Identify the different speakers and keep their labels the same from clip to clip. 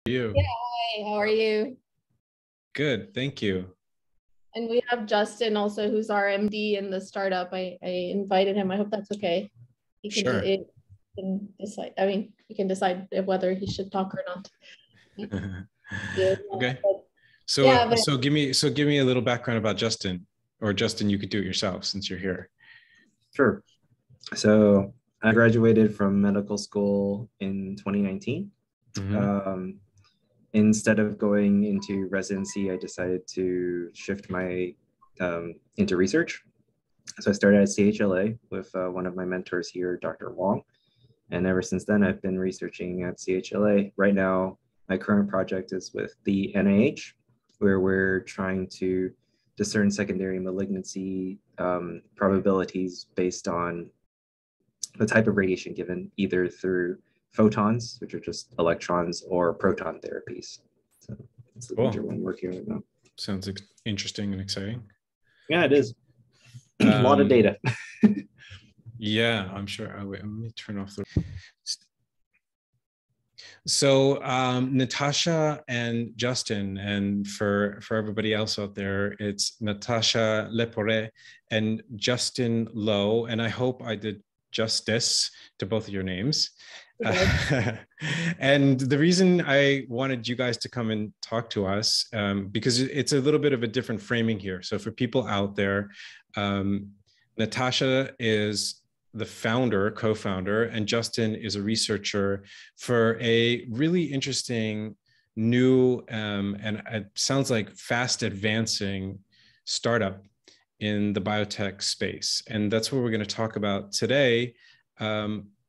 Speaker 1: You?
Speaker 2: Yeah, hi, how are you?
Speaker 1: Good, thank you.
Speaker 2: And we have Justin also, who's our MD in the startup. I invited him. I hope that's okay. He can,
Speaker 1: Sure.
Speaker 2: can decide. I mean, he can decide whether he should talk or not. Yeah,
Speaker 1: Okay.
Speaker 2: but,
Speaker 1: So
Speaker 2: yeah, but
Speaker 1: give me a little background about Justin, or Justin, you could do it yourself since you're here.
Speaker 3: Sure. So I graduated from medical school in 2019. Instead of going into residency, I decided to shift my into research. So I started at CHLA with one of my mentors here, Dr. Wong. And ever since then, I've been researching at CHLA. Right now, my current project is with the NIH, where we're trying to discern secondary malignancy probabilities based on the type of radiation given, either through photons, which are just electrons, or proton therapies. So that's the major one working right now.
Speaker 1: Sounds interesting and exciting.
Speaker 3: Yeah, it is. A lot of data.
Speaker 1: Yeah, I'm sure. Oh, wait, let me turn off the. So Natasha and Justin, and for everybody else out there, it's Natasha Leporé and Justin Lowe, and I hope I did justice to both of your names. And the reason I wanted you guys to come and talk to us, because it's a little bit of a different framing here. So for people out there, Natasha is the founder, co-founder, and Justin is a researcher for a really interesting new and it sounds like fast advancing startup in the biotech space. And that's what we're going to talk about today.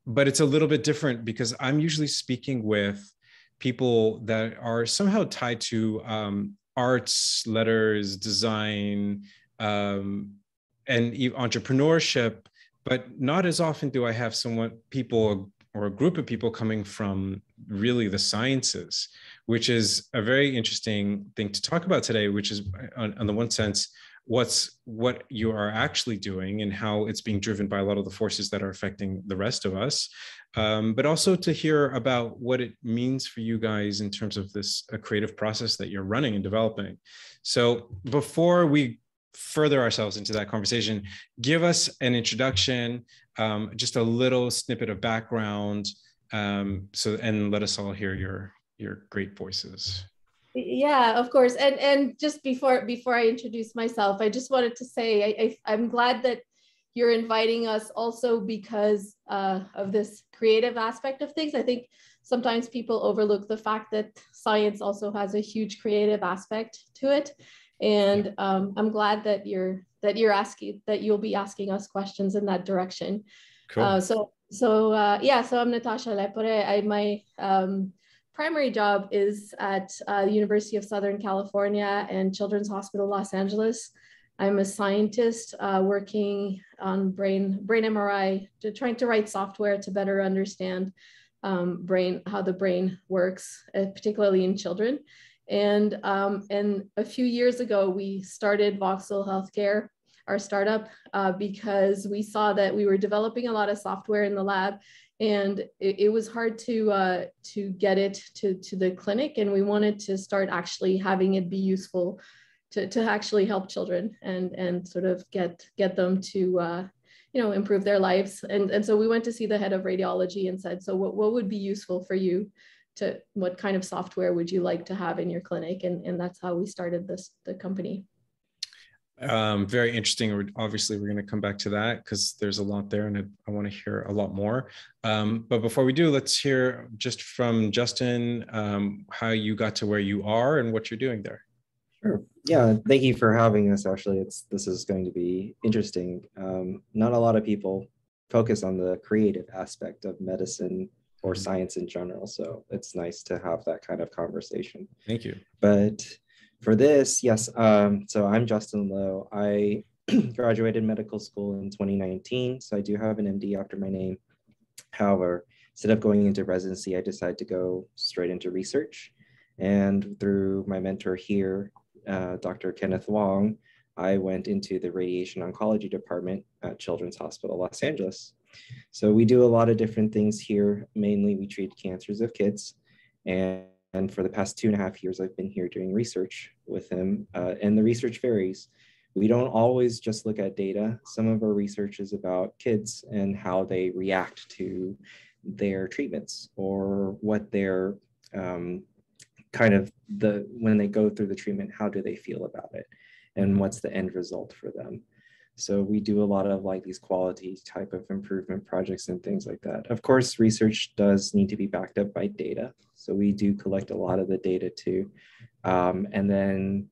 Speaker 1: But it's a little bit different because I'm usually speaking with people that are somehow tied to arts, letters, design, and entrepreneurship. But not as often do I have people or a group of people coming from really the sciences, which is a very interesting thing to talk about today, which is on the one sense, what you are actually doing and how it's being driven by a lot of the forces that are affecting the rest of us, but also to hear about what it means for you guys in terms of this creative process that you're running and developing. So before we further ourselves into that conversation, give us an introduction, just a little snippet of background, and let us all hear your great voices.
Speaker 2: Yeah, of course. And just before I introduce myself, I just wanted to say I'm glad that you're inviting us also because of this creative aspect of things. I think sometimes people overlook the fact that science also has a huge creative aspect to it. And I'm glad that you'll be asking us questions in that direction.
Speaker 1: Cool.
Speaker 2: So I'm Natasha Leporé. My primary job is at the University of Southern California and Children's Hospital Los Angeles. I'm a scientist working on brain MRI, trying to write software to better understand how the brain works, particularly in children. And a few years ago, we started Voxel Healthcare, our startup, because we saw that we were developing a lot of software in the lab, and it was hard to get it to the clinic. And we wanted to start actually having it be useful to actually help children and sort of get them to improve their lives. And so we went to see the head of radiology and said, so what would be useful for you? What kind of software would you like to have in your clinic? And that's how we started the company.
Speaker 1: Very interesting. Obviously, we're going to come back to that because there's a lot there and I want to hear a lot more. But before we do, let's hear just from Justin how you got to where you are and what you're doing there.
Speaker 3: Sure. Yeah, thank you for having us. Actually, this is going to be interesting. Not a lot of people focus on the creative aspect of medicine or science in general. So it's nice to have that kind of conversation.
Speaker 1: Thank you.
Speaker 3: But for this, yes, so I'm Justin Lowe. I graduated medical school in 2019. So I do have an MD after my name. However, instead of going into residency, I decided to go straight into research. And through my mentor here, Dr. Kenneth Wong, I went into the radiation oncology department at Children's Hospital Los Angeles. So we do a lot of different things here. Mainly we treat cancers of kids. And and for the past 2.5 years, I've been here doing research with him, and the research varies. We don't always just look at data. Some of our research is about kids and how they react to their treatments, or what their when they go through the treatment, how do they feel about it, and what's the end result for them. So we do a lot of like these quality type of improvement projects and things like that. Of course, research does need to be backed up by data. So we do collect a lot of the data too. And then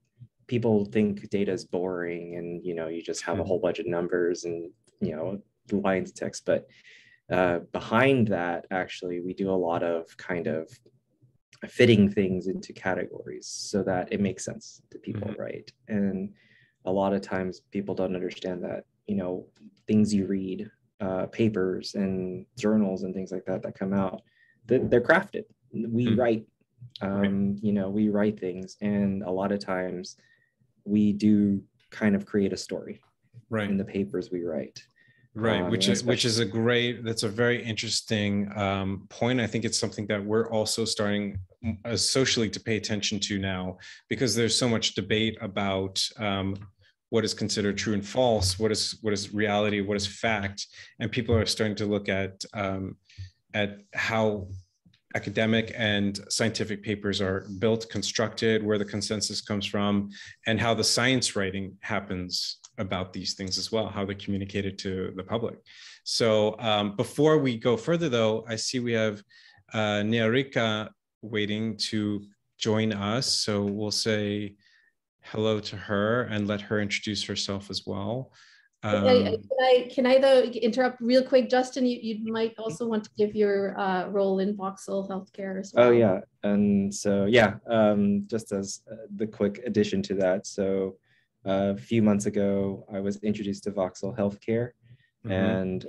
Speaker 3: people think data is boring and, you just have a whole bunch of numbers and, lines of text. But behind that, actually, we do a lot of kind of fitting things into categories so that it makes sense to people, right? And a lot of times people don't understand that, things you read, papers and journals and things like that that come out, they're crafted. We write, we write things, and a lot of times we do kind of create a story in the papers we write.
Speaker 1: Right, which is that's a very interesting point. I think it's something that we're also starting socially to pay attention to now, because there's so much debate about what is considered true and false, what is reality, what is fact, and people are starting to look at how academic and scientific papers are built, constructed, where the consensus comes from, and how the science writing happens about these things as well, how they're communicated to the public. So before we go further, though, I see we have Niharika waiting to join us. So we'll say hello to her and let her introduce herself as well.
Speaker 2: Can I though interrupt real quick, Justin? You might also want to give your role in Voxel Healthcare as well.
Speaker 3: Oh yeah, and so just as the quick addition to that, so a few months ago I was introduced to Voxel Healthcare, and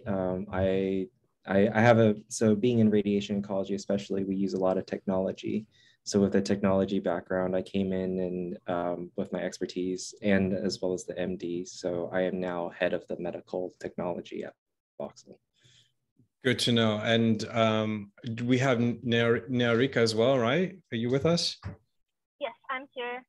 Speaker 3: I have being in radiation oncology especially, we use a lot of technology. So with a technology background, I came in and with my expertise and as well as the MD. So I am now head of the medical technology at Voxel.
Speaker 1: Good to know. And we have Niharika as well, right? Are you with us?
Speaker 4: Yes, I'm here.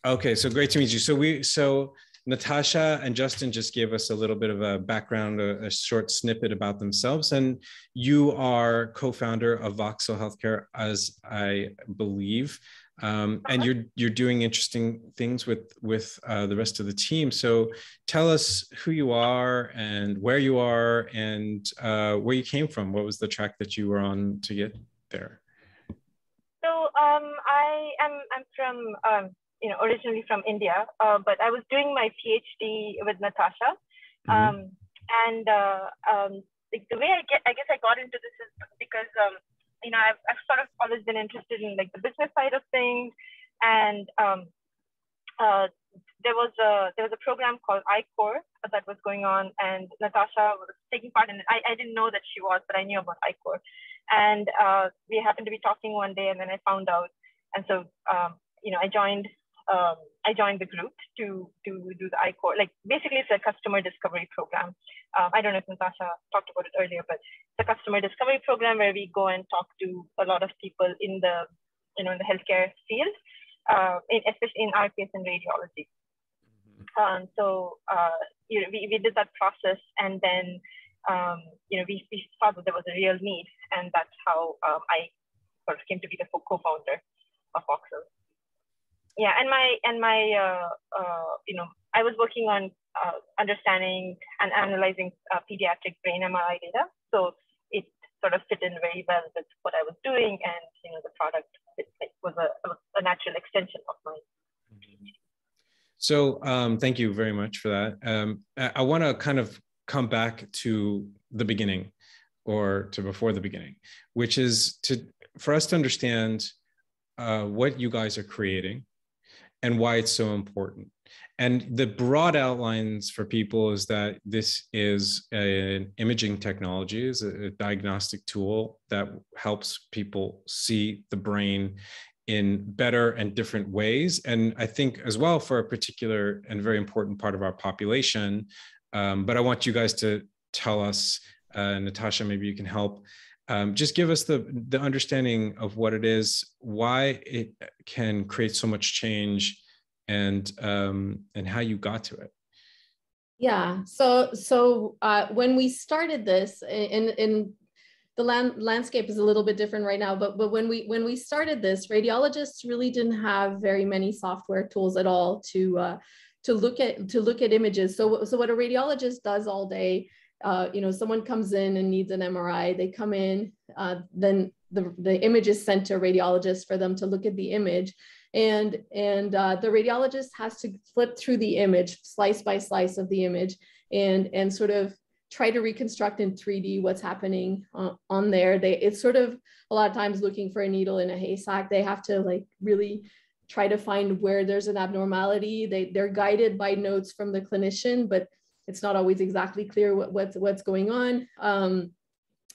Speaker 1: Okay, so great to meet you. So Natasha and Justin just gave us a little bit of a background, a short snippet about themselves. And you are co-founder of Voxel Healthcare, as I believe. And you're doing interesting things with the rest of the team. So tell us who you are and where you are and where you came from. What was the track that you were on to get there?
Speaker 4: So I'm from originally from India, but I was doing my PhD with Natasha, and the way I guess I got into this is because I've sort of always been interested in like the business side of things, and there was a program called iCore that was going on, and Natasha was taking part in it. I didn't know that she was, but I knew about iCore, and we happened to be talking one day, and then I found out, and so I joined the group to do the iCore. Like basically, it's a customer discovery program. I don't know if Natasha talked about it earlier, but it's a customer discovery program where we go and talk to a lot of people in the in the healthcare field, especially in our case in radiology. We did that process, and then we saw that there was a real need, and that's how I sort of came to be the co-founder of Voxel. Yeah, and I was working on understanding and analyzing pediatric brain MRI data, so it sort of fit in very well with what I was doing, and the product was a natural extension of mine.
Speaker 1: So thank you very much for that. I want to kind of come back to the beginning, or to before the beginning, which is for us to understand what you guys are creating and why it's so important. And the broad outlines for people is that this is an imaging technology, is a diagnostic tool that helps people see the brain in better and different ways. And I think as well for a particular and very important part of our population, but I want you guys to tell us, Natasha, maybe you can help, Just give us the understanding of what it is, why it can create so much change, and how you got to it.
Speaker 2: Yeah. So when we started this, in the landscape is a little bit different right now, but when we started this, radiologists really didn't have very many software tools at all to look at images. So what a radiologist does all day, someone comes in and needs an MRI, they come in, then the image is sent to a radiologist for them to look at the image. And the radiologist has to flip through the image, slice by slice of the image, and sort of try to reconstruct in 3D what's happening on there. It's sort of a lot of times looking for a needle in a haystack. They have to like really try to find where there's an abnormality. They're guided by notes from the clinician, but it's not always exactly clear what's going on.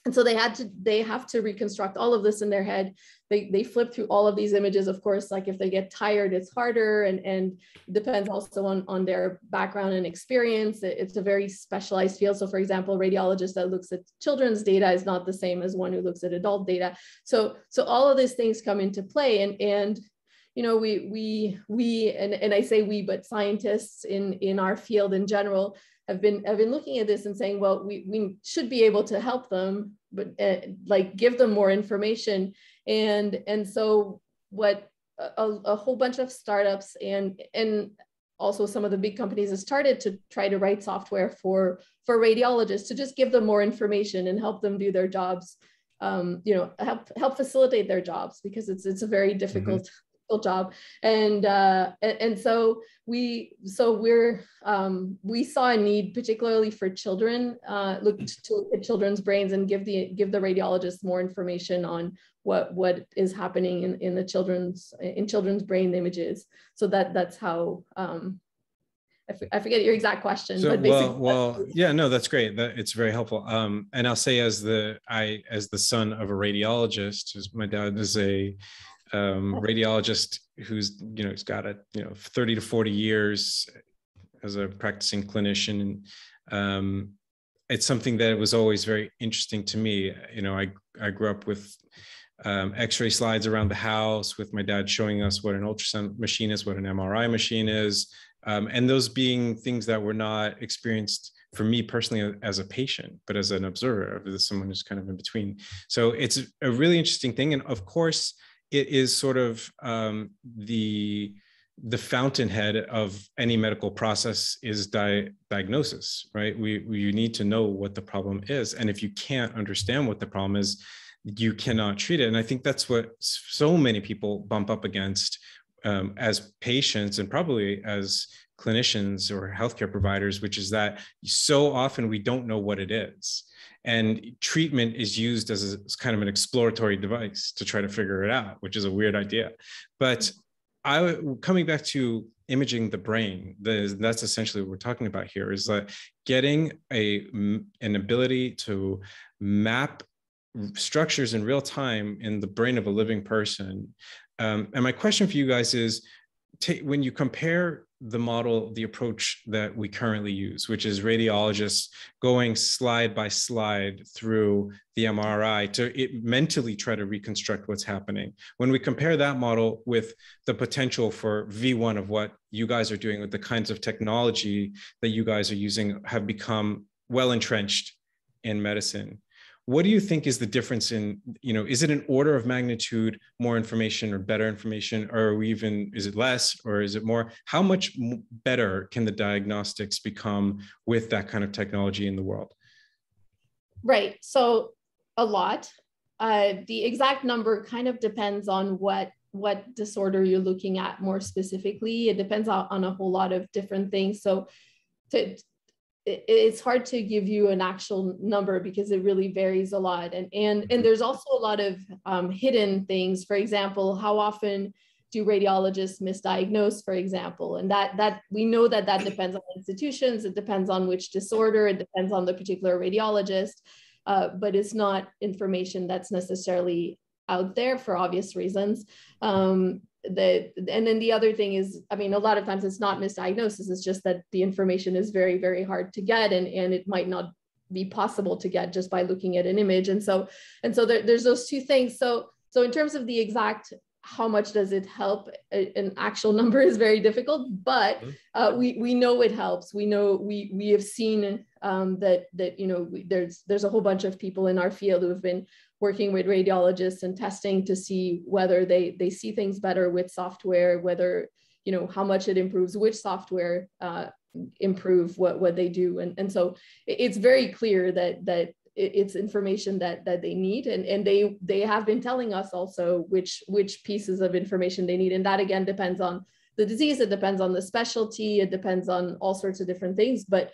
Speaker 2: And so they have to reconstruct all of this in their head. They flip through all of these images. Of course, like if they get tired, it's harder, and it depends also on their background and experience. It's a very specialized field. So for example, a radiologist that looks at children's data is not the same as one who looks at adult data. So all of these things come into play, and we and I say we, but scientists in our field in general have been looking at this and saying, well, we should be able to help them, but like give them more information. And so what a whole bunch of startups and also some of the big companies have started to try to write software for radiologists to just give them more information and help them do their jobs, help facilitate their jobs, because it's a very difficult job. And so we saw a need, particularly for children, look at children's brains and give the radiologists more information on what is happening in children's brain images. So that's how I forget your exact question.
Speaker 1: So,
Speaker 2: but basically,
Speaker 1: yeah, no, that's great. It's very helpful. And I'll say, as the son of a radiologist, my dad is a radiologist who's he's got 30 to 40 years as a practicing clinician, and it's something that was always very interesting to me. I grew up with X-ray slides around the house, with my dad showing us what an ultrasound machine is, what an MRI machine is, and those being things that were not experienced for me personally as a patient, but as an observer, as someone who's kind of in between. So it's a really interesting thing, and of course, it is sort of the fountainhead of any medical process is diagnosis, right? You need to know what the problem is. And if you can't understand what the problem is, you cannot treat it. And I think that's what so many people bump up against as patients, and probably as clinicians or healthcare providers, which is that so often we don't know what it is. And treatment is used as kind of an exploratory device to try to figure it out, which is a weird idea. But coming back to imaging the brain, that's essentially what we're talking about here, is that getting an ability to map structures in real time in the brain of a living person. And my question for you guys is, when you compare the approach that we currently use, which is radiologists going slide by slide through the MRI to mentally try to reconstruct what's happening. When we compare that model with the potential for V1 of what you guys are doing with the kinds of technology that you guys are using have become well entrenched in medicine. What do you think is the difference in, is it an order of magnitude more information or better information, or is it less, or is it more? How much better can the diagnostics become with that kind of technology in the world?
Speaker 2: Right, so a lot. The exact number kind of depends on what disorder you're looking at more specifically. It depends on a whole lot of different things. So it's hard to give you an actual number because it really varies a lot. And there's also a lot of hidden things. For example, how often do radiologists misdiagnose, for example? And that we know that depends on institutions, it depends on which disorder, it depends on the particular radiologist, but it's not information that's necessarily out there for obvious reasons. And then the other thing is, a lot of times it's not misdiagnosis, it's just that the information is very, very hard to get, and it might not be possible to get just by looking at an image. And so there's those two things. So in terms of the exact how much does it help, an actual number is very difficult, but we know it helps. We know we have seen that you know, there's a whole bunch of people in our field who have been working with radiologists and testing to see whether they see things better with software, whether, you know, how much it improves, which software improve what they do. And so it's very clear that it's information that they need, and they have been telling us also which pieces of information they need. And that again depends on the disease, it depends on the specialty, it depends on all sorts of different things. But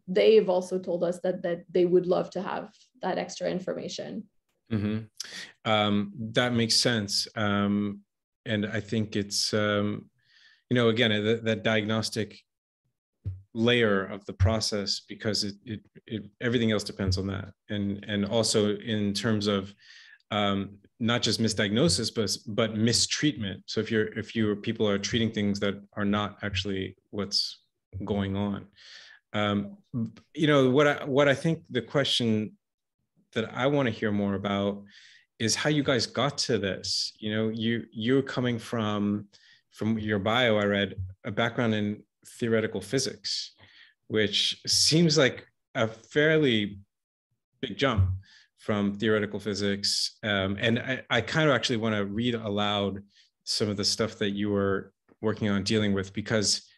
Speaker 2: they've also told us that they would love to have that extra information.
Speaker 1: That makes sense. And I think it's, you know, again, that diagnostic layer of the process, because it everything else depends on that. And also in terms of not just misdiagnosis, but mistreatment. So if people are treating things that are not actually what's going on. You know, what I think the question that I want to hear more about is how you guys got to this. You know, you're coming from your bio, I read, a background in theoretical physics, which seems like a fairly big jump from theoretical physics. And I kind of actually want to read aloud some of the stuff that you were working on dealing with, because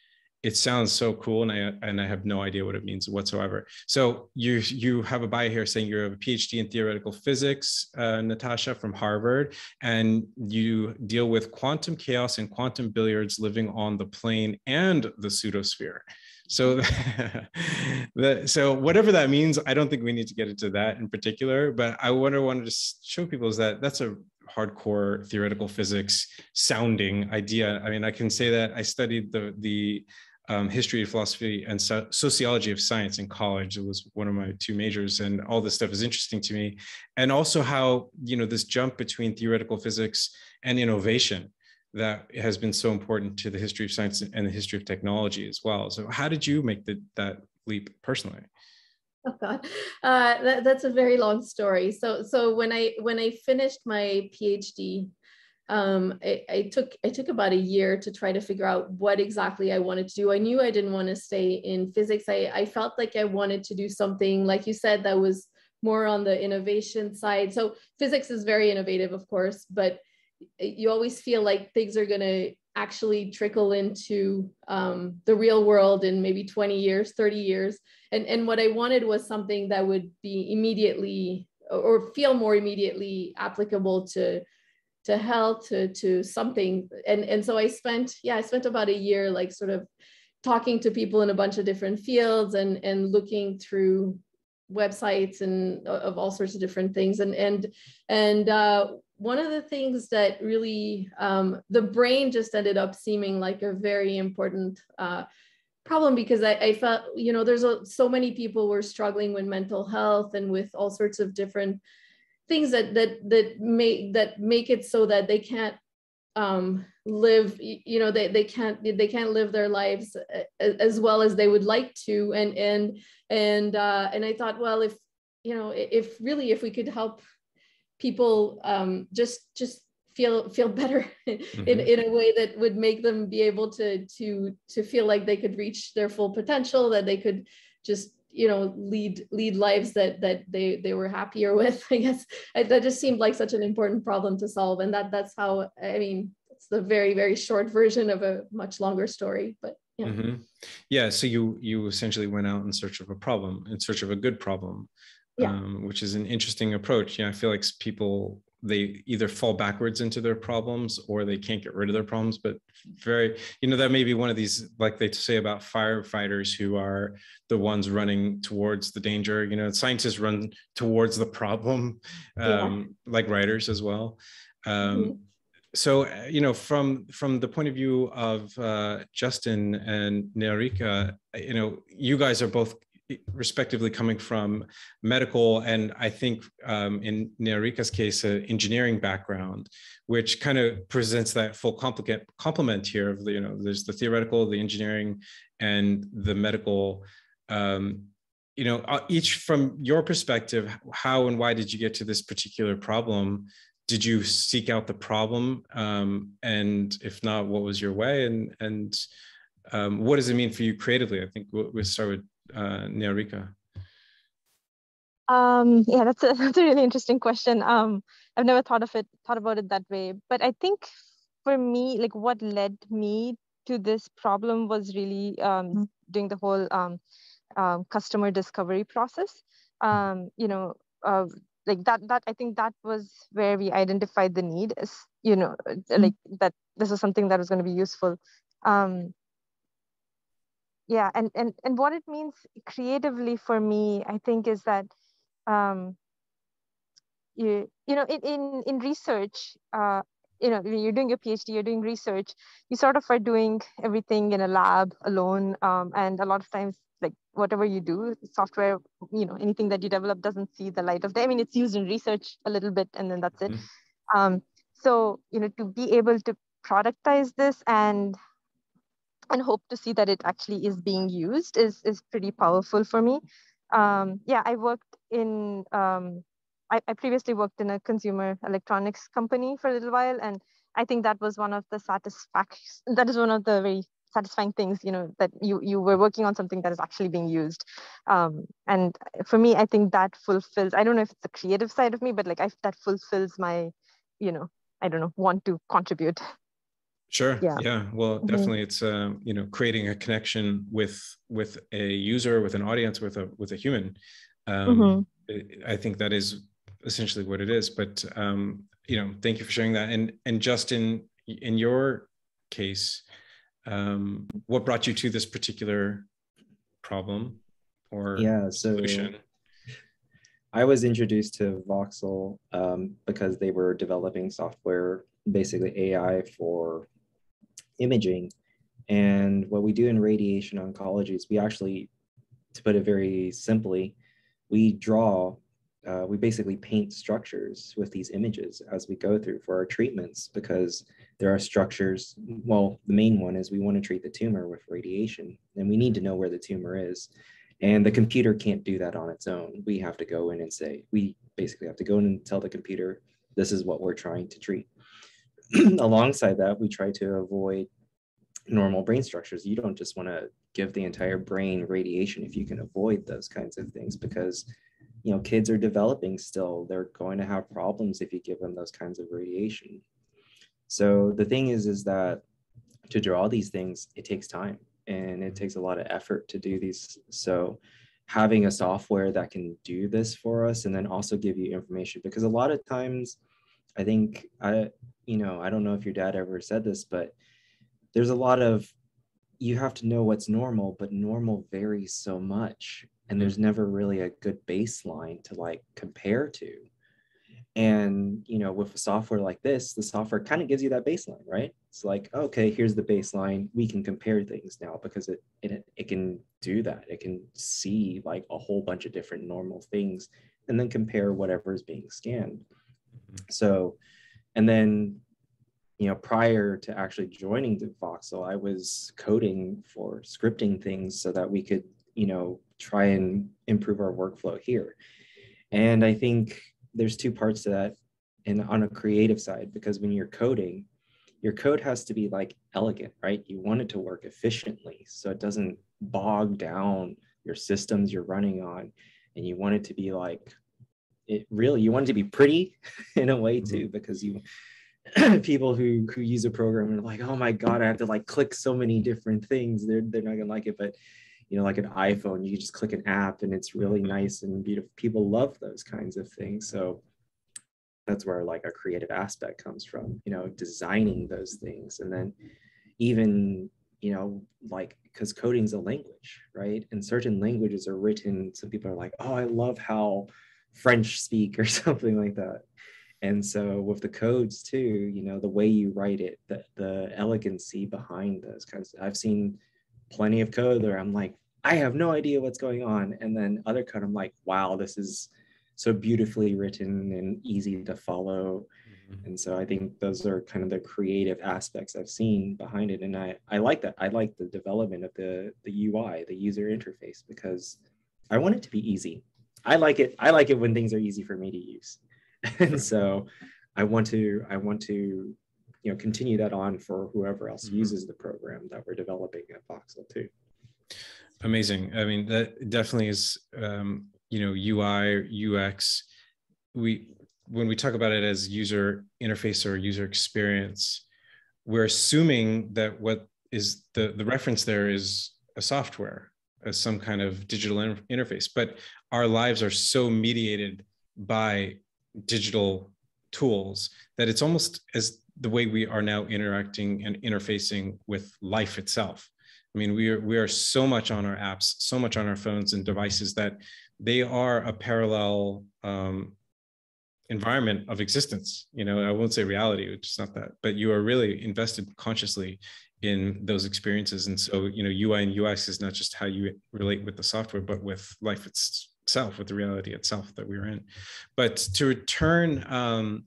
Speaker 1: it sounds so cool, and I have no idea what it means whatsoever. So you have a bio here saying you have a PhD in theoretical physics, Natasha, from Harvard, and you deal with quantum chaos and quantum billiards living on the plane and the pseudosphere. So, so whatever that means, I don't think we need to get into that in particular, but I wanted to show people is that that's a hardcore theoretical physics sounding idea. I mean, I can say that I studied the history of philosophy and sociology of science in college. It was one of my two majors, and all this stuff is interesting to me. And also how, you know, this jump between theoretical physics and innovation that has been so important to the history of science and the history of technology as well. So how did you make that leap personally?
Speaker 2: Oh God, that's a very long story. So when I finished my PhD, I took about a year to try to figure out what exactly I wanted to do. I knew I didn't want to stay in physics. I felt like I wanted to do something, like you said, that was more on the innovation side. So physics is very innovative, of course, but you always feel like things are going to actually trickle into the real world in maybe 20 years, 30 years. And what I wanted was something that would be immediately or feel more immediately applicable to health, to something. And so I spent about a year like sort of talking to people in a bunch of different fields and looking through websites and of all sorts of different things. And one of the things that really, the brain just ended up seeming like a very important problem, because I felt, you know, there's so many people were struggling with mental health and with all sorts of different things that make it so that they can't live, you know, they can't live their lives as well as they would like to. And I thought, well, if we could help people just feel better in a way that would make them be able to feel like they could reach their full potential, that they could just, you know, lead lives that they were happier with. I guess that just seemed like such an important problem to solve. And that's how, I mean, it's the very, very short version of a much longer story, but yeah.
Speaker 1: Yeah. So you essentially went out in search of a problem, in search of a good problem, which is an interesting approach. You know, I feel like people, they either fall backwards into their problems or they can't get rid of their problems, but that may be one of these, like they say about firefighters who are the ones running towards the danger. You know, scientists run towards the problem, like writers as well. So, you know, from the point of view of Justin and Niharika, you know, you guys are both respectively coming from medical and I think in Niharika's case, an engineering background, which kind of presents that full complement here of, you know, there's the theoretical, the engineering, and the medical each from your perspective, how and why did you get to this particular problem? Did you seek out the problem? And if not, what was your way? And what does it mean for you creatively? I think we'll start with Niharika.
Speaker 5: Yeah, that's a really interesting question. I've never thought about it that way. But I think for me, like what led me to this problem was really doing the whole customer discovery process. Like that I think that was where we identified the need is, like that this was something that was going to be useful. Yeah, and what it means creatively for me, I think, is that in research, when you're doing your PhD, you're doing research, you sort of are doing everything in a lab alone, and a lot of times, like whatever you do, software, anything that you develop doesn't see the light of day. I mean, it's used in research a little bit, and then that's it. So to be able to productize this and hope to see that it actually is being used is pretty powerful for me. Yeah, I previously worked in a consumer electronics company for a little while, and I think that was one of the very satisfying things, that you were working on something that is actually being used. And for me, I think that fulfills, I don't know if it's the creative side of me, but like that fulfills my, I don't know, want to contribute.
Speaker 1: Sure. Yeah. Well, definitely, it's creating a connection with a user, with an audience, with a human. I think that is essentially what it is. But thank you for sharing that. And just in your case, what brought you to this particular problem or solution?
Speaker 3: I was introduced to Voxel because they were developing software, basically AI for imaging. And what we do in radiation oncology is we actually, to put it very simply, we basically paint structures with these images as we go through for our treatments, because there are structures. Well, the main one is we want to treat the tumor with radiation, and we need to know where the tumor is. And the computer can't do that on its own. We have to go in and we basically have to go in and tell the computer, this is what we're trying to treat. Alongside that, we try to avoid normal brain structures. You don't just want to give the entire brain radiation if you can avoid those kinds of things, because kids are developing still. They're going to have problems if you give them those kinds of radiation. So the thing is that to draw these things, it takes time and it takes a lot of effort to do these. So having a software that can do this for us and then also give you information, because a lot of times I think I don't know if your dad ever said this, but there's a lot of, you have to know what's normal, but normal varies so much. And there's never really a good baseline to like compare to. And, with a software like this, the software kind of gives you that baseline, right? It's like, okay, here's the baseline. We can compare things now because it can do that. It can see like a whole bunch of different normal things and then compare whatever is being scanned. So, and then, prior to actually joining the Voxel, I was coding for scripting things so that we could, try and improve our workflow here. And I think there's two parts to that, and on a creative side, because when you're coding, your code has to be like elegant, right? You want it to work efficiently so it doesn't bog down your systems you're running on, and you want it to be like, you want it to be pretty in a way too, because people who use a program and are like, oh my God, I have to like click so many different things. They're not gonna like it. But like an iPhone, you just click an app and it's really nice and beautiful. People love those kinds of things. So that's where like a creative aspect comes from, designing those things. And then even, like, because coding's a language, right? And certain languages are written, some people are like, oh, I love how French speak or something like that. And so with the codes too, the way you write it, the elegancy behind those kinds, I've seen plenty of code where I'm like, I have no idea what's going on. And then other code, I'm like, wow, this is so beautifully written and easy to follow. And so I think those are kind of the creative aspects I've seen behind it. And I like that. I like the development of the UI, the user interface, because I want it to be easy. I like it when things are easy for me to use. And so I want to, continue that on for whoever else uses the program that we're developing at Voxel too.
Speaker 1: Amazing. I mean, that definitely is, UI, UX. When we talk about it as user interface or user experience, we're assuming that what is the reference there is a software, as some kind of digital interface, but our lives are so mediated by digital tools that it's almost as the way we are now interacting and interfacing with life itself. I mean, we are so much on our apps, so much on our phones and devices that they are a parallel environment of existence. I won't say reality, which is not that, but you are really invested consciously in those experiences. And so, UI and UX is not just how you relate with the software, but with life itself, with the reality itself that we're in. But to return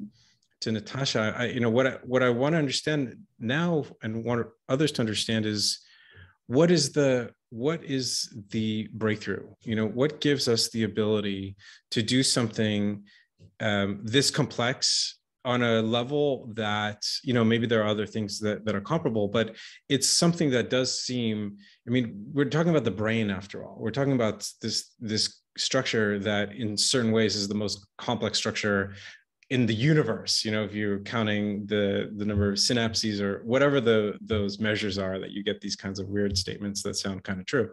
Speaker 1: to Natasha, what I want to understand now and want others to understand is what is the breakthrough? What gives us the ability to do something this complex on a level that, maybe there are other things that are comparable, but it's something that does seem, we're talking about the brain after all. We're talking about this structure that in certain ways is the most complex structure in the universe, if you're counting the number of synapses or whatever those measures are, that you get these kinds of weird statements that sound kind of true.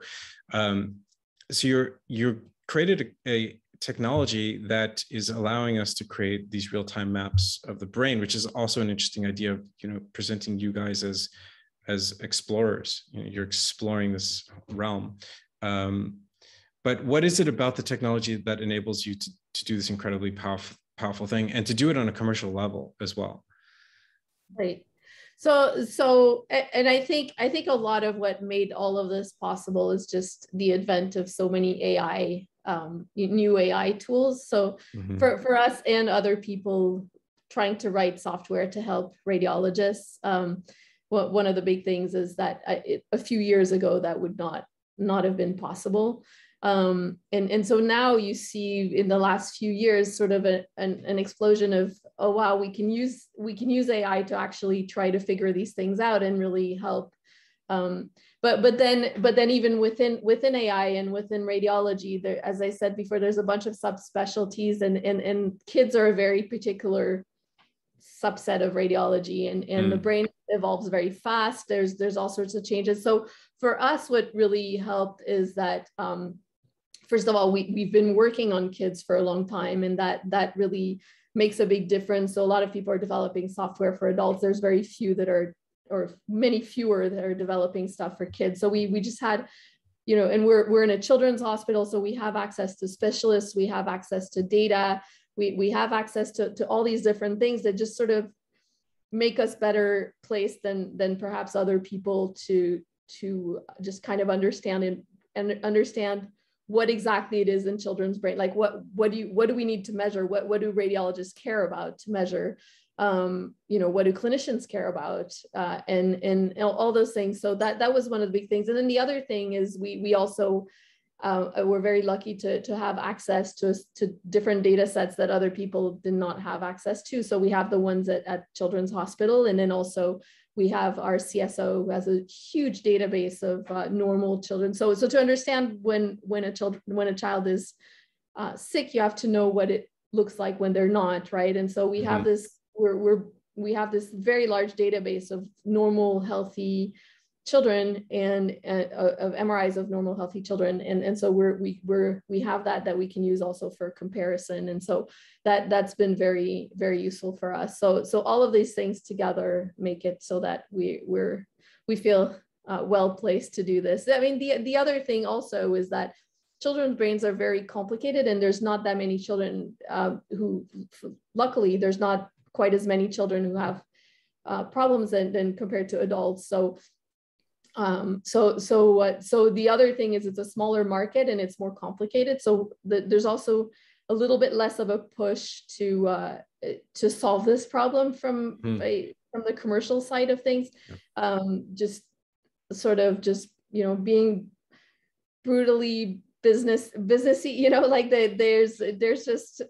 Speaker 1: So you're created a technology that is allowing us to create these real-time maps of the brain, which is also an interesting idea of, presenting you guys as explorers. You're exploring this realm. But what is it about the technology that enables you to do this incredibly powerful thing, and to do it on a commercial level as well?
Speaker 2: Right. So, and I think a lot of what made all of this possible is just the advent of so many AI, new AI tools. So for us and other people trying to write software to help radiologists, one of the big things is that a few years ago that would not have been possible. And so now you see in the last few years sort of an explosion of, oh wow, we can use AI to actually try to figure these things out and really help. But then even within AI and within radiology, there, as I said before, there's a bunch of subspecialties, and kids are a very particular subset of radiology, and the brain evolves very fast. There's all sorts of changes. So for us, what really helped is that first of all, we've been working on kids for a long time, and that really makes a big difference. So a lot of people are developing software for adults. There's very few that are, or many fewer that are developing stuff for kids. So we just had, and we're in a children's hospital, so we have access to specialists, we have access to data, we have access to all these different things that just sort of make us better placed than perhaps other people to just kind of understand what exactly it is in children's brain. Like what do we need to measure? What do radiologists care about to measure? What do clinicians care about? And all those things. So that was one of the big things. And then the other thing is we also we're very lucky to have access to different data sets that other people did not have access to. So we have the ones at Children's Hospital, and then also we have our CSO, who has a huge database of normal children. So to understand when a child is sick, you have to know what it looks like when they're not, right? And so we have this, we have this very large database of normal, healthy children, and of MRIs of normal, healthy children, and so we have that we can use also for comparison, and so that's been very, very useful for us. So all of these things together make it so that we feel well placed to do this. I mean, the other thing also is that children's brains are very complicated, and there's not that many children who, luckily, there's not quite as many children who have problems than compared to adults. So the other thing is it's a smaller market and it's more complicated. So there's also a little bit less of a push to solve this problem from the commercial side of things. Just being brutally businessy, you know, like there's just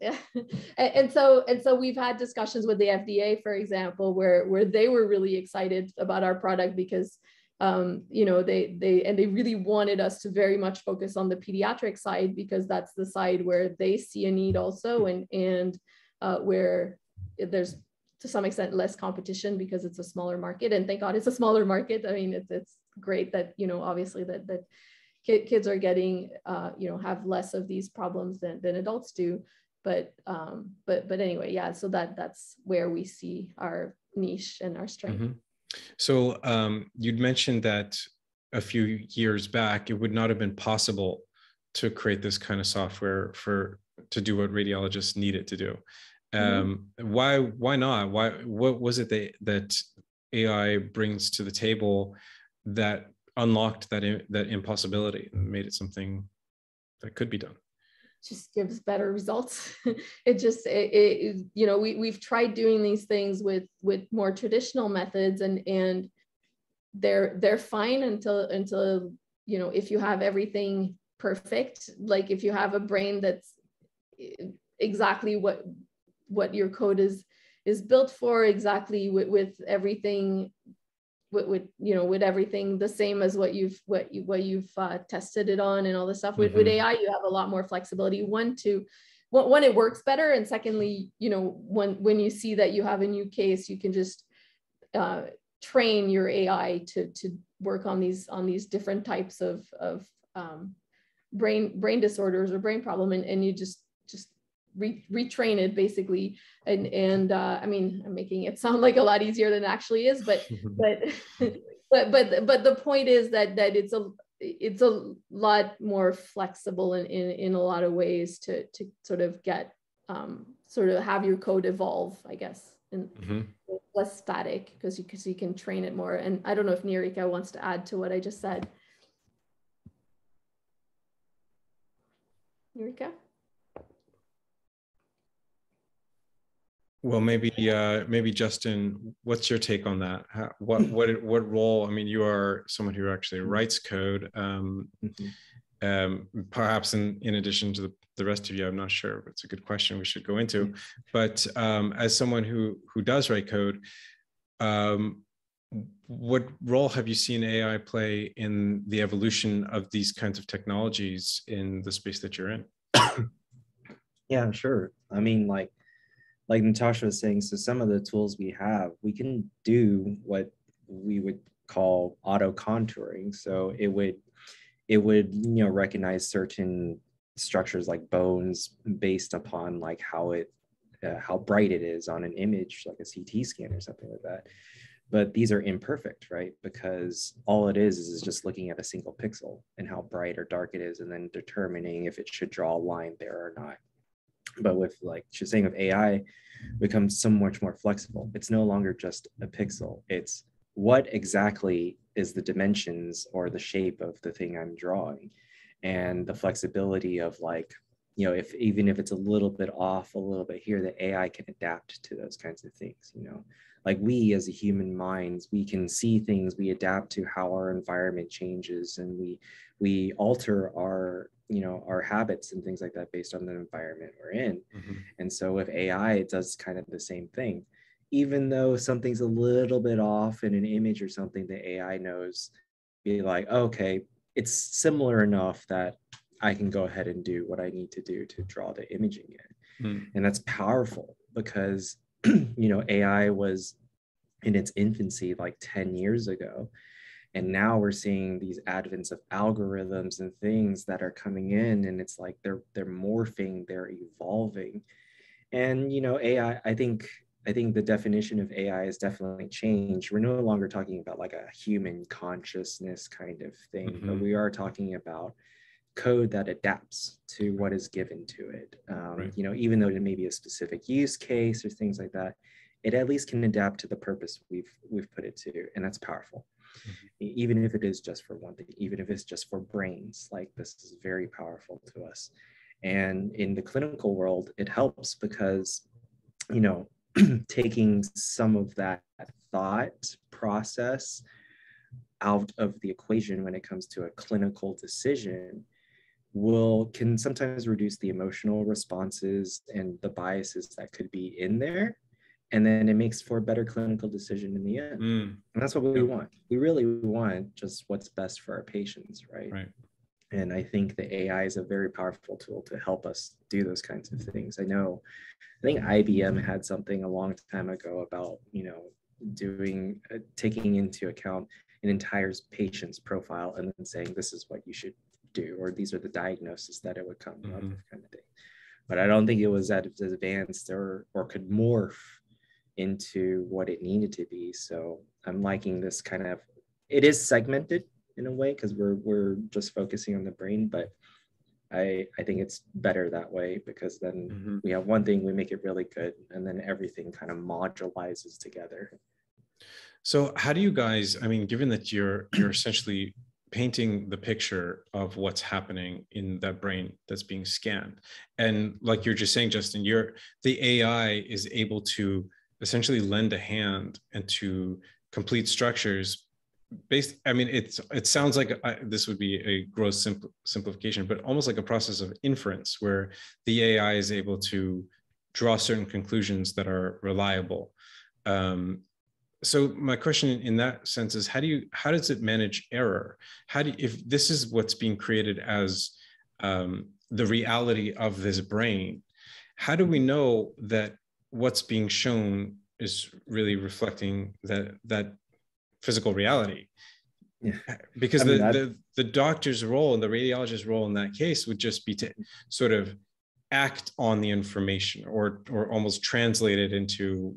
Speaker 2: and so we've had discussions with the FDA, for example, where they were really excited about our product because you know, they really wanted us to very much focus on the pediatric side, because that's the side where they see a need also, and where there's to some extent less competition because it's a smaller market. And thank God it's a smaller market. I mean, it's great that, you know, obviously that kids are getting, you know, have less of these problems than adults do. But anyway, yeah, so that's where we see our niche and our strength.
Speaker 1: Mm-hmm. So you'd mentioned that a few years back, it would not have been possible to create this kind of software to do what radiologists need it to do. Why not? What was it that AI brings to the table that unlocked that impossibility and made it something that could be done?
Speaker 2: Just gives better results. it you know, we've tried doing these things with more traditional methods, and they're fine until you know, if you have everything perfect, like if you have a brain that's exactly what your code is built for, exactly with everything, with you know, with everything the same as what you've tested it on and all this stuff. With AI, you have a lot more flexibility. One, it works better, and secondly, you know, when you see that you have a new case, you can just train your AI to work on these different types of brain disorders or brain problem, and you just retrain it basically. And I mean, I'm making it sound like a lot easier than it actually is, but the point is that it's a lot more flexible in a lot of ways to sort of get sort of have your code evolve, I guess, and less static, because you can train it more. And I don't know if Niharika wants to add to what I just said. Niharika?
Speaker 1: Well, maybe Justin, what's your take on that? What role? I mean, you are someone who actually writes code. Perhaps in addition to the rest of you, I'm not sure. It's a good question we should go into. But as someone who does write code, what role have you seen AI play in the evolution of these kinds of technologies in the space that you're in?
Speaker 3: Yeah, sure. I mean, like Natasha was saying, so some of the tools we have, we can do what we would call auto contouring. So it would, you know, recognize certain structures like bones based upon like how bright it is on an image, like a CT scan or something like that. But these are imperfect, right? Because all it is just looking at a single pixel and how bright or dark it is, and then determining if it should draw a line there or not. But with, like she's saying, with AI, becomes so much more flexible. It's no longer just a pixel. It's what exactly is the dimensions or the shape of the thing I'm drawing, and the flexibility of, like, you know, even if it's a little bit off, a little bit here, the AI can adapt to those kinds of things. You know, like we as a human minds, we can see things, we adapt to how our environment changes, and we alter our, you know, our habits and things like that based on the environment we're in. And so with AI, it does kind of the same thing. Even though something's a little bit off in an image or something, the AI knows, be like, okay, it's similar enough that I can go ahead and do what I need to do to draw the imaging in. And that's powerful because, you know, AI was in its infancy like 10 years ago. And now we're seeing these advents of algorithms and things that are coming in, and it's like they're morphing, they're evolving. And, you know, AI, I think the definition of AI has definitely changed. We're no longer talking about like a human consciousness kind of thing, but we are talking about code that adapts to what is given to it. Right. You know, even though it may be a specific use case or things like that, it at least can adapt to the purpose we've put it to, and that's powerful. Even if it is just for one thing, even if it's just for brains, like this is very powerful to us. And in the clinical world, it helps because, you know, taking some of that thought process out of the equation when it comes to a clinical decision can sometimes reduce the emotional responses and the biases that could be in there. And then it makes for a better clinical decision in the end. And that's what we want. We really want just what's best for our patients, right? And I think the AI is a very powerful tool to help us do those kinds of things. I think IBM had something a long time ago about, taking into account an entire patient's profile and then saying, this is what you should do, or these are the diagnoses that it would come up with, kind of thing. But I don't think it was as advanced or could morph into what it needed to be. So I'm liking this kind of, it is segmented in a way because we're just focusing on the brain, but I think it's better that way, because then we have one thing, we make it really good, and then everything kind of modularizes together.
Speaker 1: So how do you guys, I mean, given that you're essentially painting the picture of what's happening in that brain that's being scanned, and like you're just saying, Justin, the AI is able to essentially lend a hand and to complete structures based, I mean, it sounds like this would be a gross simplification, but almost like a process of inference where the AI is able to draw certain conclusions that are reliable. So my question in that sense is, how does it manage error? If this is what's being created as the reality of this brain, how do we know that what's being shown is really reflecting that physical reality? Because the doctor's role and the radiologist's role in that case would just be to sort of act on the information or almost translate it into,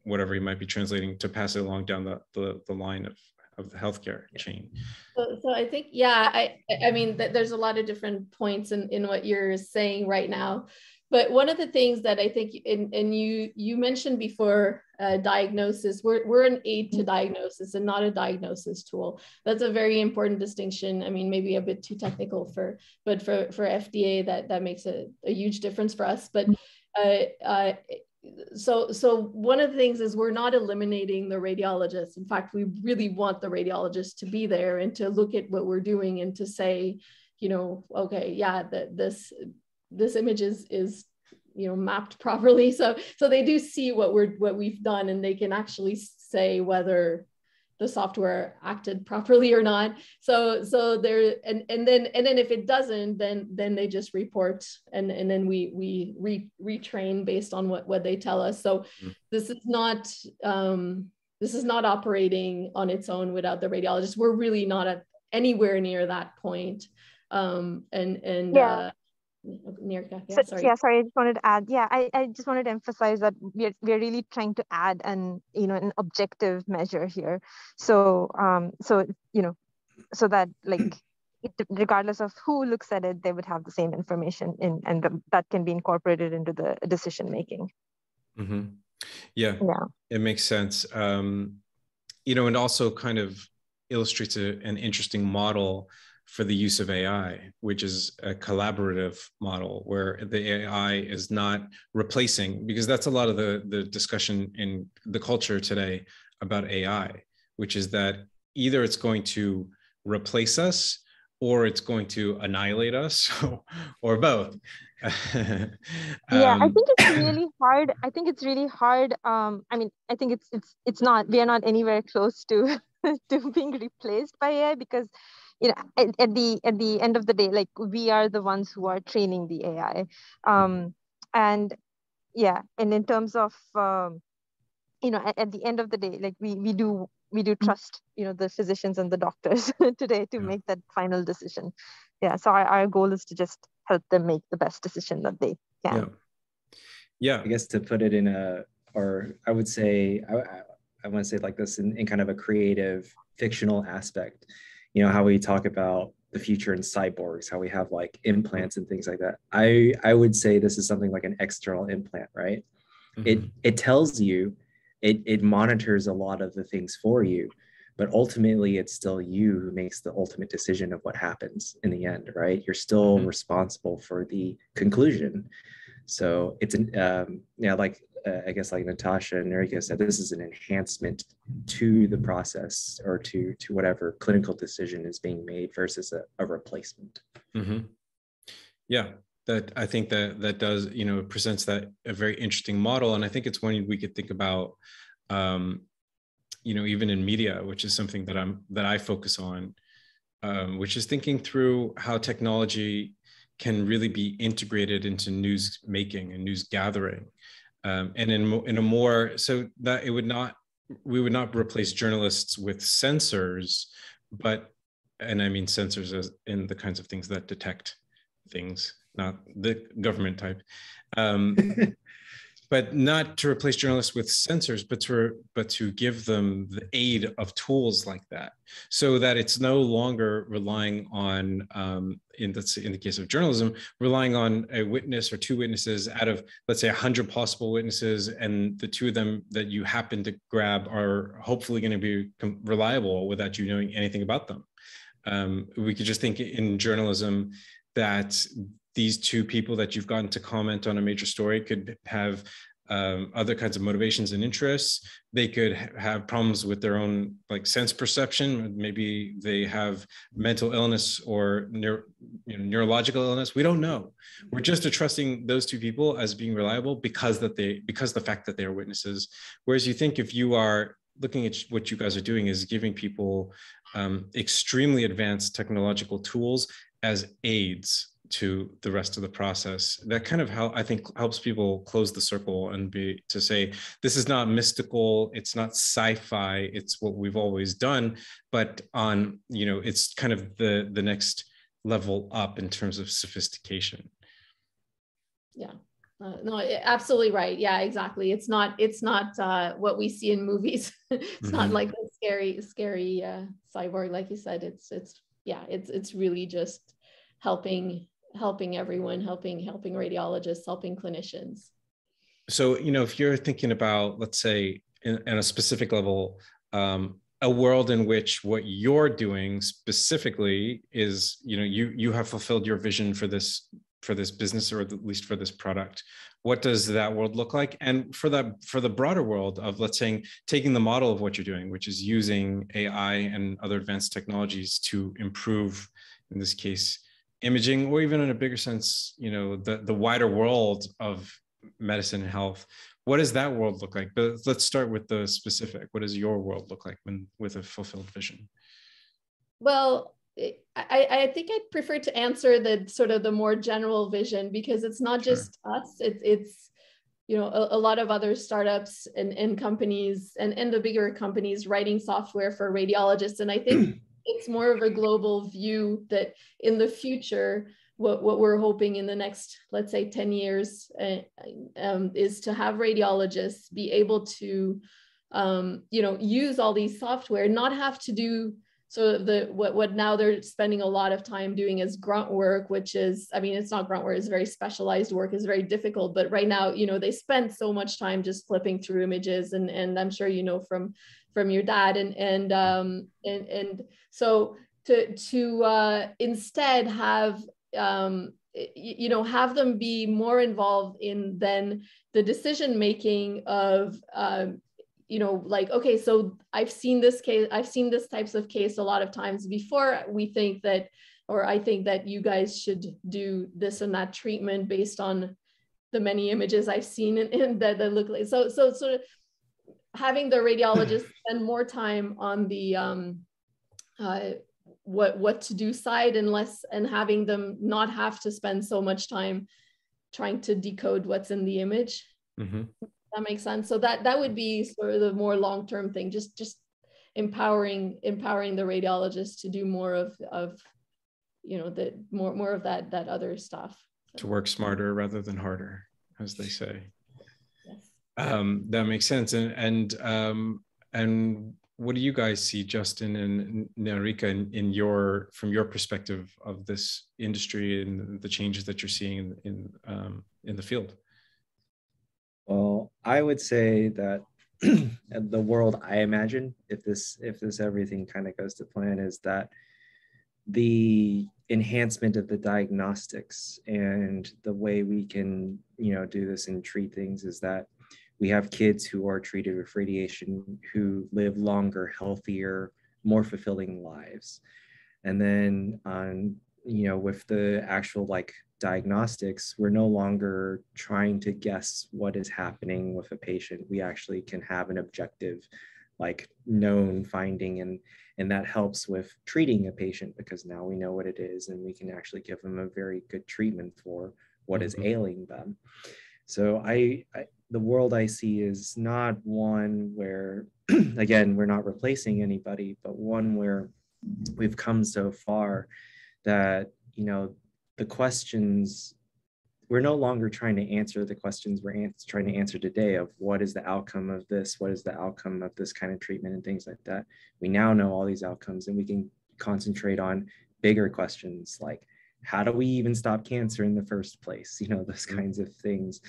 Speaker 1: whatever he might be translating, to pass it along down the line of the healthcare chain.
Speaker 2: So I think, I mean, there's a lot of different points in what you're saying right now. But one of the things that I think, and you mentioned before, diagnosis, we're an aid to diagnosis and not a diagnosis tool. That's a very important distinction. I mean, maybe a bit too technical but for FDA, that makes a huge difference for us. But so one of the things is we're not eliminating the radiologist. In fact, we really want the radiologist to be there and to look at what we're doing and to say, okay, yeah, this image is mapped properly, so they do see what we've done, and they can actually say whether the software acted properly or not. So there, and then if it doesn't, then they just report, and then we retrain based on what they tell us. So this is not operating on its own without the radiologist. We're really not at anywhere near that point. Niharika, sorry.
Speaker 5: Sorry, I just wanted to add. I just wanted to emphasize that we're really trying to add an objective measure here. So so that regardless of who looks at it, they would have the same information and that can be incorporated into the decision making.
Speaker 1: Yeah, it makes sense. And also kind of illustrates an interesting model for the use of AI, which is a collaborative model where the AI is not replacing, because that's a lot of the discussion in the culture today about AI, which is that either it's going to replace us or it's going to annihilate us, or both.
Speaker 5: I think it's really hard. I mean, I think it's not, we are not anywhere close to being replaced by AI, because at the end of the day, we are the ones who are training the AI, and in terms of at the end of the day, we do trust the physicians and the doctors today to make that final decision. So our goal is to just help them make the best decision that they can.
Speaker 3: I guess to put it in I would say, I want to say like this in kind of a creative fictional aspect. How we talk about the future in cyborgs, how we have implants and things like that. I would say this is something like an external implant, right? It tells you, it monitors a lot of the things for you, but ultimately it's still you who makes the ultimate decision of what happens in the end, right? You're still responsible for the conclusion. So it's I guess like Natasha and Niharika said, this is an enhancement to the process or to whatever clinical decision is being made versus a replacement.
Speaker 1: Yeah, that I think that does, it presents that a very interesting model. And I think it's one we could think about, even in media, which is something that I focus on, which is thinking through how technology can really be integrated into news making and news gathering. And in a more, so that we would not replace journalists with sensors, and I mean sensors as in the kinds of things that detect things, not the government type, but not to replace journalists with sensors, but to give them the aid of tools like that, so that it's no longer relying on, in the case of journalism, relying on a witness or two witnesses out of, let's say, 100 possible witnesses, and the two of them that you happen to grab are hopefully going to be reliable without you knowing anything about them. We could just think in journalism that these two people that you've gotten to comment on a major story could have other kinds of motivations and interests. They could have problems with their own sense perception. Maybe they have mental illness or neurological illness. We don't know. We're just trusting those two people as being reliable because the fact that they are witnesses. Whereas you think if you are looking at what you guys are doing is giving people extremely advanced technological tools as aids to the rest of the process, that kind of I think helps people close the circle and to say, this is not mystical, it's not sci-fi, it's what we've always done, but it's kind of the next level up in terms of sophistication.
Speaker 2: Yeah. No, absolutely right. Yeah, exactly. It's not what we see in movies. It's not like a scary cyborg, like you said. It's really just helping everyone, helping radiologists, helping clinicians.
Speaker 1: So, if you're thinking about, let's say, in a specific level, a world in which what you're doing specifically is, you have fulfilled your vision for this business, or at least for this product, what does that world look like? And for the broader world of, let's say, taking the model of what you're doing, which is using AI and other advanced technologies to improve, in this case, imaging, or even in a bigger sense, the wider world of medicine and health, what does that world look like? But let's start with the specific. What does your world look like with a fulfilled vision?
Speaker 2: Well, I think I'd prefer to answer the sort of the more general vision, because it's not just us, it's a lot of other startups and companies and the bigger companies writing software for radiologists. And I think it's more of a global view that in the future, what we're hoping in the next, let's say, 10 years is to have radiologists be able to, use all these software, not have to do what now they're spending a lot of time doing is grunt work, which is, it's not grunt work, it's very specialized work, it's very difficult. But right now, they spend so much time just flipping through images, and I'm sure from your dad, and so to instead have have them be more involved in then the decision making of okay, so I've seen this types of case a lot of times before. I think that you guys should do this and that treatment based on the many images I've seen and that look like so having the radiologist spend more time on the what to do side and having them not have to spend so much time trying to decode what's in the image. That makes sense. So that would be sort of the more long-term thing, just empowering the radiologist to do more of the more of that other stuff.
Speaker 1: To work smarter rather than harder, as they say.
Speaker 2: Yes.
Speaker 1: That makes sense. And what do you guys see, Justin and Niharika, from your perspective of this industry and the changes that you're seeing in the field?
Speaker 3: Well, I would say that the world I imagine, if this everything kind of goes to plan, is that the enhancement of the diagnostics and the way we can, do this and treat things is that we have kids who are treated with radiation who live longer, healthier, more fulfilling lives. And then with the actual diagnostics, we're no longer trying to guess what is happening with a patient. We actually can have an objective, like known finding, and that helps with treating a patient, because now we know what it is and we can actually give them a very good treatment for what is ailing them. So the world I see is not one where, again, we're not replacing anybody, but one where we've come so far that, you know, the questions, we're no longer trying to answer the questions we're trying to answer today of what is the outcome of this, what is the outcome of this kind of treatment and things like that. We now know all these outcomes, and we can concentrate on bigger questions like, how do we even stop cancer in the first place? You know, those kinds of things.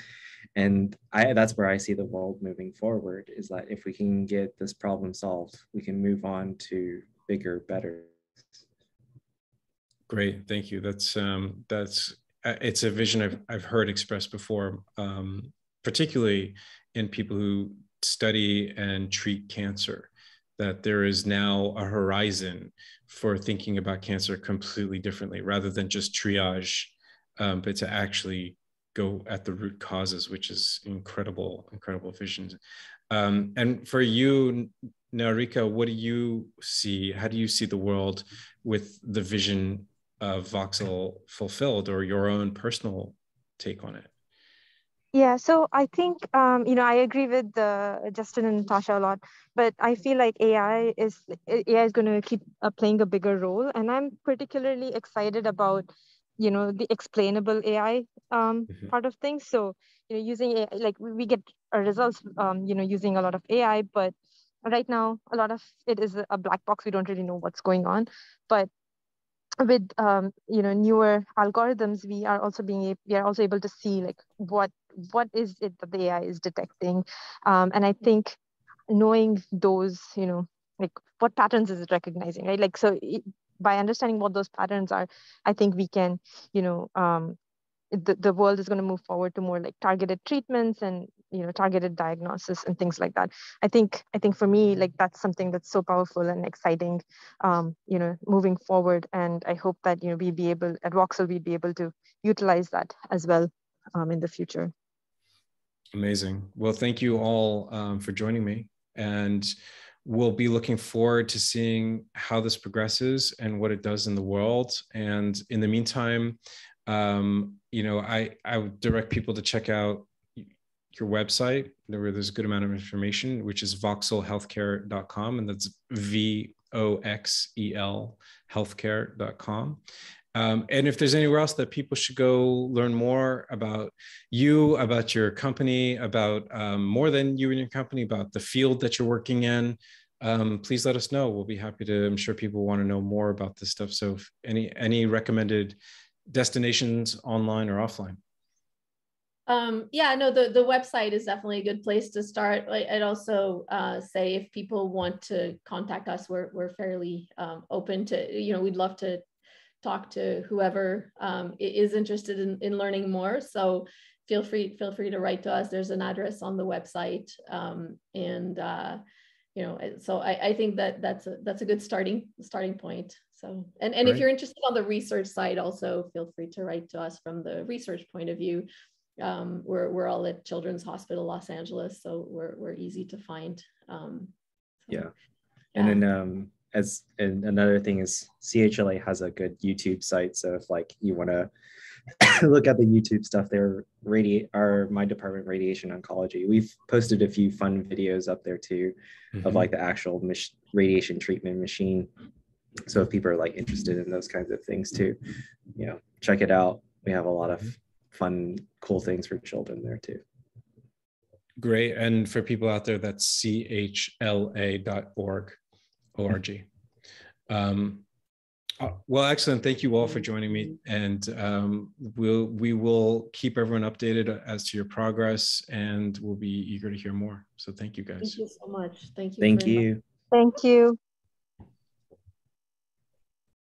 Speaker 3: And that's where I see the world moving forward, is that if we can get this problem solved, we can move on to bigger, better.
Speaker 1: Great, thank you. That's it's a vision I've heard expressed before, particularly in people who study and treat cancer, that there is now a horizon for thinking about cancer completely differently, rather than just triage, but to actually go at the root causes, which is incredible vision. And for you, Niharika, what do you see? How do you see the world with the vision of Voxel fulfilled, or your own personal take on it?
Speaker 5: Yeah, so I think, you know, I agree with Justin and Natasha a lot, but I feel like AI is going to keep playing a bigger role. And I'm particularly excited about, you know, the explainable AI part of things. So, you know, using AI, like we get our results, you know, using a lot of AI, but right now, a lot of it is a black box. We don't really know what's going on. But with you know, newer algorithms, we are also able to see like what is it that the AI is detecting, and I think knowing those, you know, like what patterns is it recognizing, right? Like, so by understanding what those patterns are, I think we can, you know, the world is going to move forward to more like targeted treatments and, you know, targeted diagnosis and things like that. I think for me, like, that's something that's so powerful and exciting, you know, moving forward. And I hope that, you know, we'd be able to utilize that as well in the future.
Speaker 1: Amazing. Well, thank you all for joining me, and we'll be looking forward to seeing how this progresses and what it does in the world. And in the meantime, you know, I would direct people to check out your website, where there's a good amount of information, which is voxelhealthcare.com, and that's VOXEL healthcare.com. And if there's anywhere else that people should go learn more about you, about your company, about more than you and your company, about the field that you're working in, please let us know. We'll be happy to. I'm sure people want to know more about this stuff. So if any recommended destinations, online or offline?
Speaker 2: Yeah, no, the website is definitely a good place to start. I'd also say if people want to contact us, we're fairly open to, you know, we'd love to talk to whoever is interested in learning more. So feel free to write to us. There's an address on the website, and you know, so I think that's a good starting point. So, and if you're interested on the research side, also feel free to write to us from the research point of view. We're all at Children's Hospital Los Angeles, so we're easy to find.
Speaker 3: Yeah. And then and another thing is CHLA has a good YouTube site. So if like you want to look at the YouTube stuff there, my department, radiation oncology, we've posted a few fun videos up there too, of like the actual radiation treatment machine. So if people are like interested in those kinds of things too, you know, check it out. We have a lot of fun, cool things for children there too.
Speaker 1: Great. And for people out there, that's chla.org. Well, excellent. Thank you all for joining me, and we will keep everyone updated as to your progress, and we'll be eager to hear more. So thank you, guys.
Speaker 2: Thank you so much. Thank you.
Speaker 3: Thank you.
Speaker 5: Thank you.